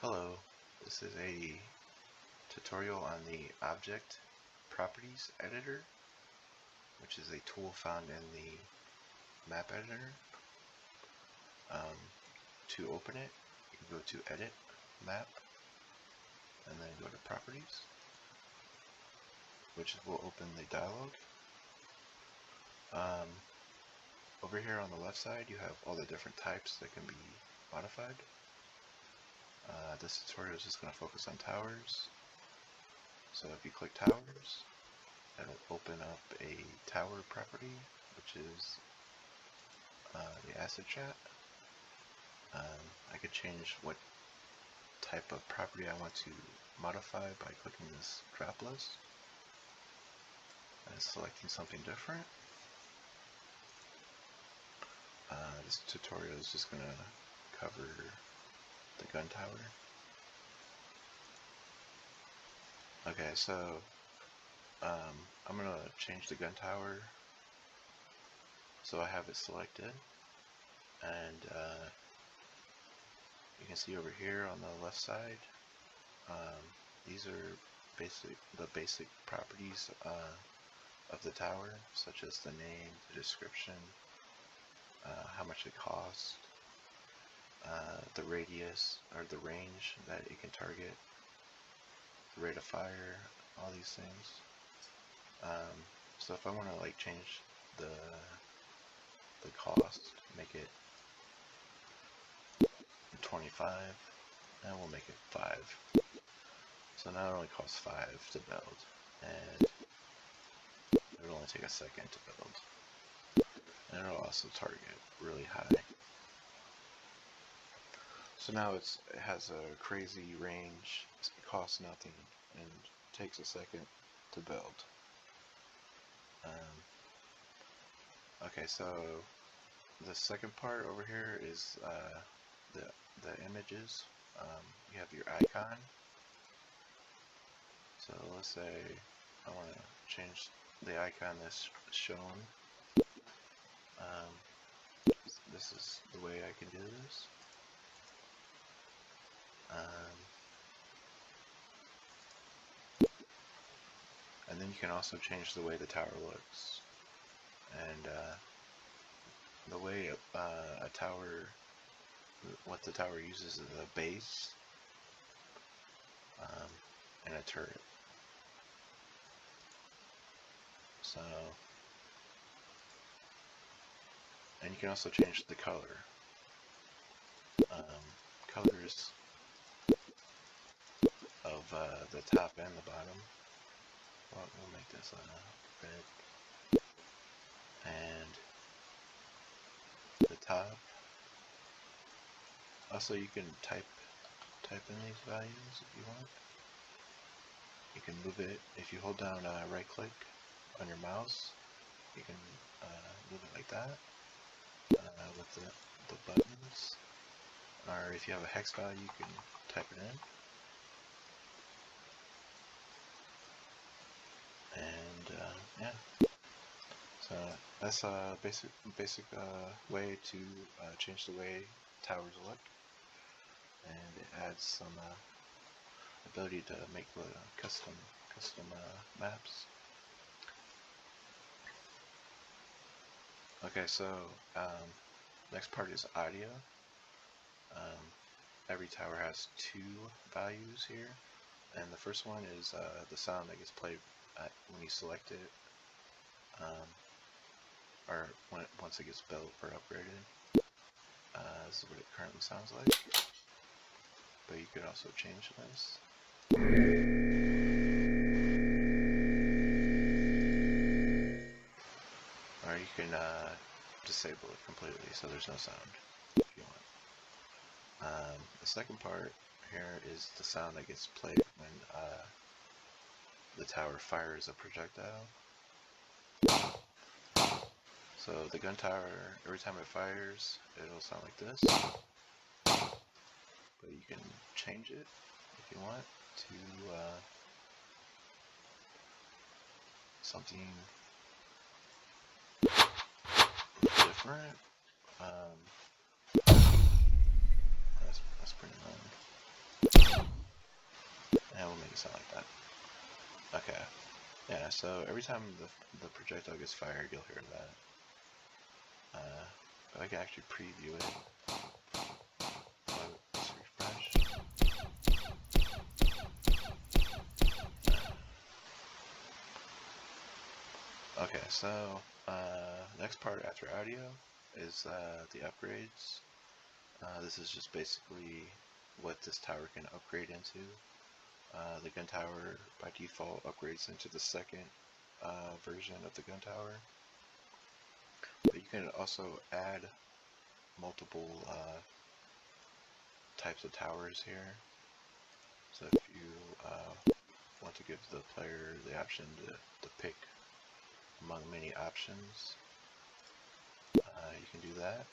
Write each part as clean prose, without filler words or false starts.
Hello, this is a tutorial on the Object Properties Editor, which is a tool found in the Map Editor. To open it, you go to Edit, Map, and then go to Properties, which will open the dialog. Over here on the left side, you have all the different types that can be modified. This tutorial is just going to focus on towers. So if you click towers, it'll open up a tower property, which is the asset chat. I could change what type of property I want to modify by clicking this drop list and selecting something different. This tutorial is just going to cover the gun tower. Okay, so I'm going to change the gun tower so I have it selected, and you can see over here on the left side, these are the basic properties of the tower, such as the name, the description, how much it costs, the radius or the range that it can target, the rate of fire, all these things. So if I want to change the cost, make it 25, and we'll make it 5. So now it only costs 5 to build, and it would only take a second to build. And it'll also target really high. So now it has a crazy range, it costs nothing, and takes a second to build. Okay, so the second part over here is the images. You have your icon. So let's say I want to change the icon that's shown. This is the way I can do this. And then you can also change the way the tower looks. And the way a tower, what the tower uses is a base and a turret. So, and you can also change the color. Colors of the top and the bottom. Well, we'll make this red. And the top. Also, you can type in these values if you want. You can move it if you hold down right click on your mouse. You can move it like that with the buttons. Or if you have a hex value, you can type it in. And yeah. So that's a basic way to change the way towers look, and it adds some ability to make the custom maps. Okay, so next part is audio. Every tower has 2 values here, and the first one is the sound that gets played when you select it, or once it gets built or upgraded. This is what it currently sounds like, but you could also change this. Or you can disable it completely so there's no sound if you want. The second part here is the sound that gets played when the tower fires a projectile. So the gun tower, every time it fires, it'll sound like this. But you can change it if you want to something different. That's pretty loud. it sound like that. Okay. Yeah, so every time the projectile gets fired, you'll hear that. But I can actually preview it. Let's refresh. Okay, so next part after audio is the upgrades. This is just basically what this tower can upgrade into. The gun tower by default upgrades into the second version of the gun tower, but you can also add multiple types of towers here. So if you want to give the player the option to pick among many options, you can do that,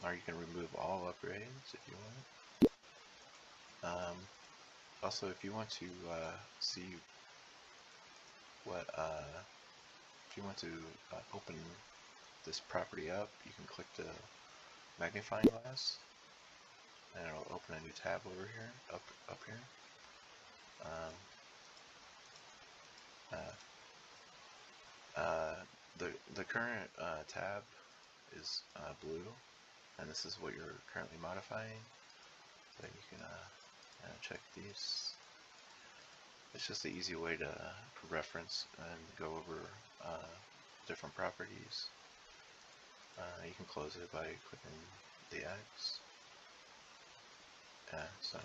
or you can remove all upgrades if you want. Also, if you want to see what if you want to open this property up, you can click the magnifying glass and it'll open a new tab over here, up here. The current tab is blue, and this is what you're currently modifying. So you can check these. It's just an easy way to reference and go over different properties. You can close it by clicking the X. Yeah, so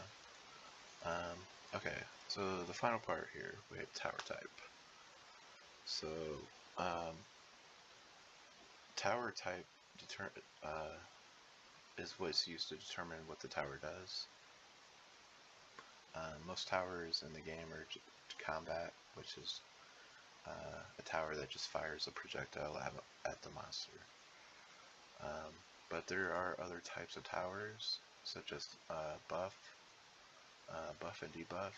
okay, so the final part here, we have tower type. So tower type is what's used to determine what the tower does. Most towers in the game are combat, which is a tower that just fires a projectile at the monster. But there are other types of towers, such as buff and debuff.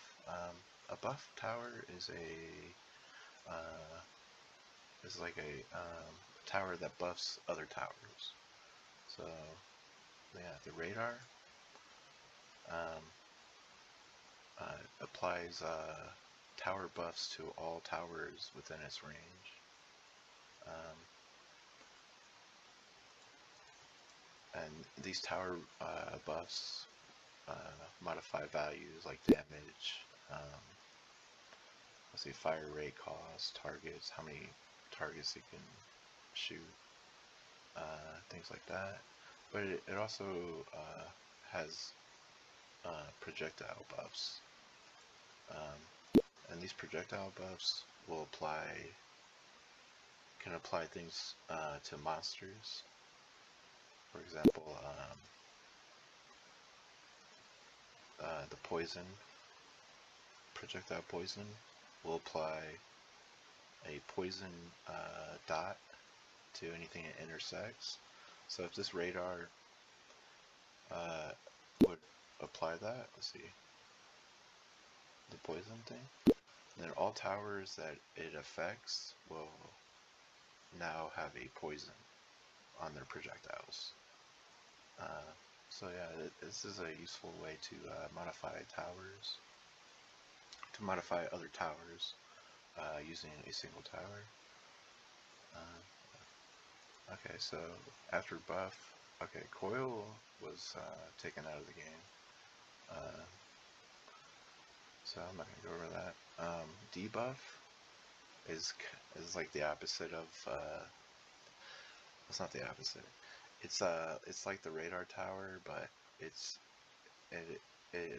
A buff tower is like a tower that buffs other towers. So yeah, the radar applies tower buffs to all towers within its range. And these tower buffs modify values like damage, let's see, fire rate, cost, targets, how many targets it can shoot, things like that. But it also has projectile buffs, and these projectile buffs can apply things to monsters. For example, the poison, projectile poison, will apply a poison dot to anything it intersects. So if this radar would apply that, let's see, the poison thing, then all towers that it affects will now have a poison on their projectiles. So yeah, this is a useful way to modify towers, to modify other towers using a single tower. Okay, so after buff, okay, coil was taken out of the game, so I'm not gonna go over that. Debuff is like the opposite of it's not the opposite. It's like the radar tower, but it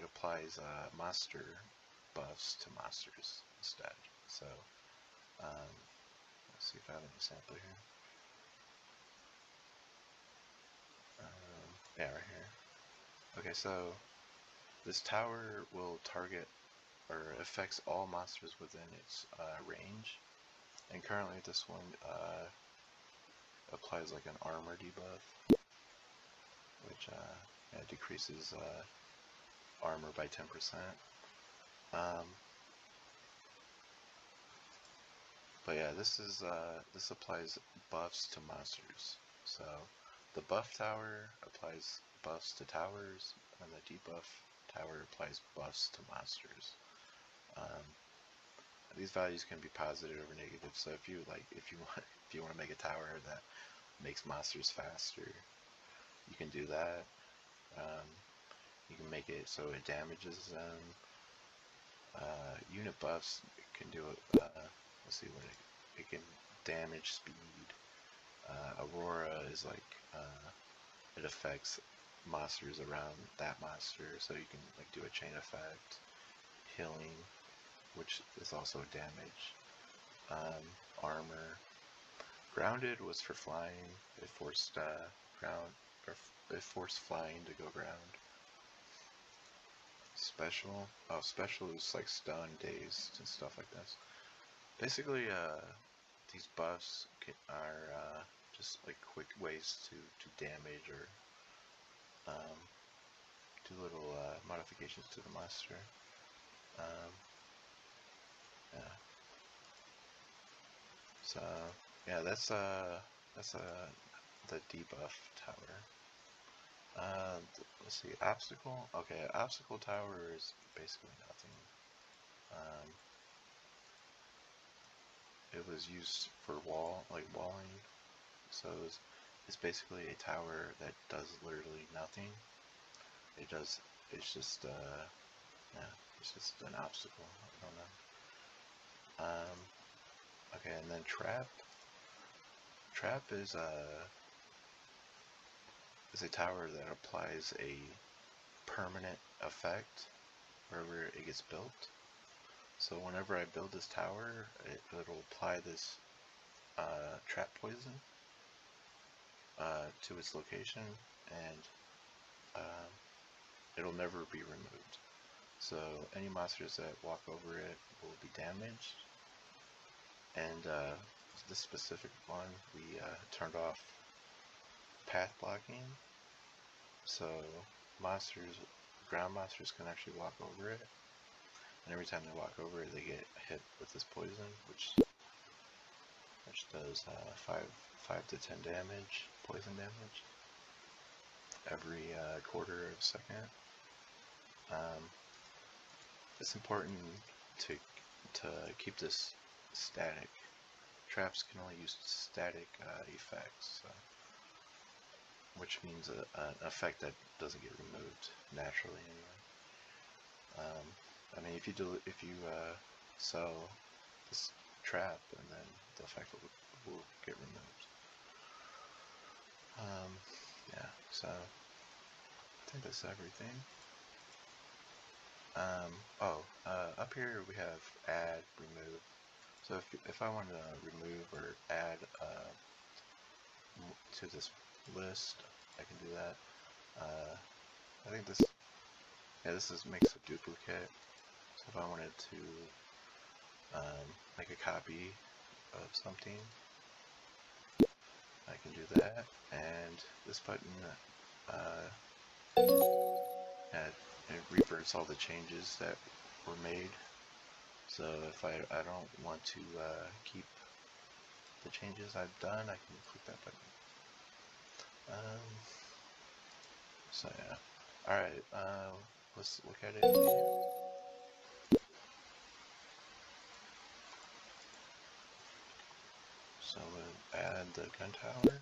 applies monster buffs to monsters instead. So let's see if I have an example here. Yeah, right here. Okay, so this tower will target or affects all monsters within its range, and currently this one applies like an armor debuff, which decreases armor by 10%. But yeah, this applies buffs to monsters. So the buff tower applies buffs to towers, and the debuff tower applies buffs to monsters. These values can be positive or negative. So if you want to make a tower that makes monsters faster, you can do that. You can make it so it damages them. Unit buffs can do it. Let's see what it can damage speed. Aurora is like it affects monsters around that monster, so you can like do a chain effect. Healing, which is also damage. Armor. Grounded was for flying. It forced it forced flying to go ground. Special. Oh, special is like stun, dazed, and stuff like this. Basically, these buffs are just like quick ways to damage or do little modifications to the monster. Yeah. So yeah, that's the debuff tower. Let's see, obstacle. Okay, obstacle tower is basically nothing. It was used for walling. So it's basically a tower that does literally nothing. It's just yeah, it's just an obstacle. I don't know. Okay, and then trap. Trap is a tower that applies a permanent effect wherever it gets built. So whenever I build this tower, it'll apply this trap poison to its location, and it'll never be removed. So any monsters that walk over it will be damaged. And this specific one, we turned off path blocking, so ground monsters can actually walk over it, and every time they walk over it, they get hit with this poison, which does 5 to 10 damage, poison damage, every quarter of a second. It's important to keep this static. Traps can only use static effects, so, which means an effect that doesn't get removed naturally anyway. I mean, if you sell this trap, and then the effect will get removed. Yeah, so I think that's everything. Up here we have add, remove. So if I want to remove or add to this list, I can do that. I think this makes a duplicate. So if I wanted to make a copy of something, I can do that. And this button it reverts all the changes that were made. So if I don't want to keep the changes I've done, I can click that button. So yeah. Alright, let's look at it again. So we'll add the gun tower.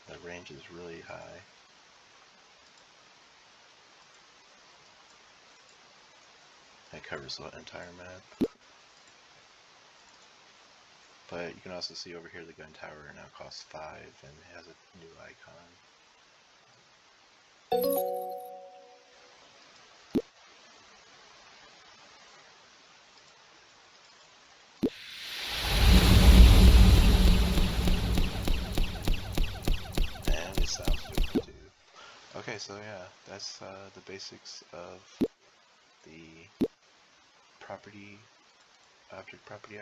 The range is really high. It covers the entire map. But you can also see over here the gun tower now costs 5 and it has a new icon. And it sounds good too. Okay, so yeah, that's the basics of the object property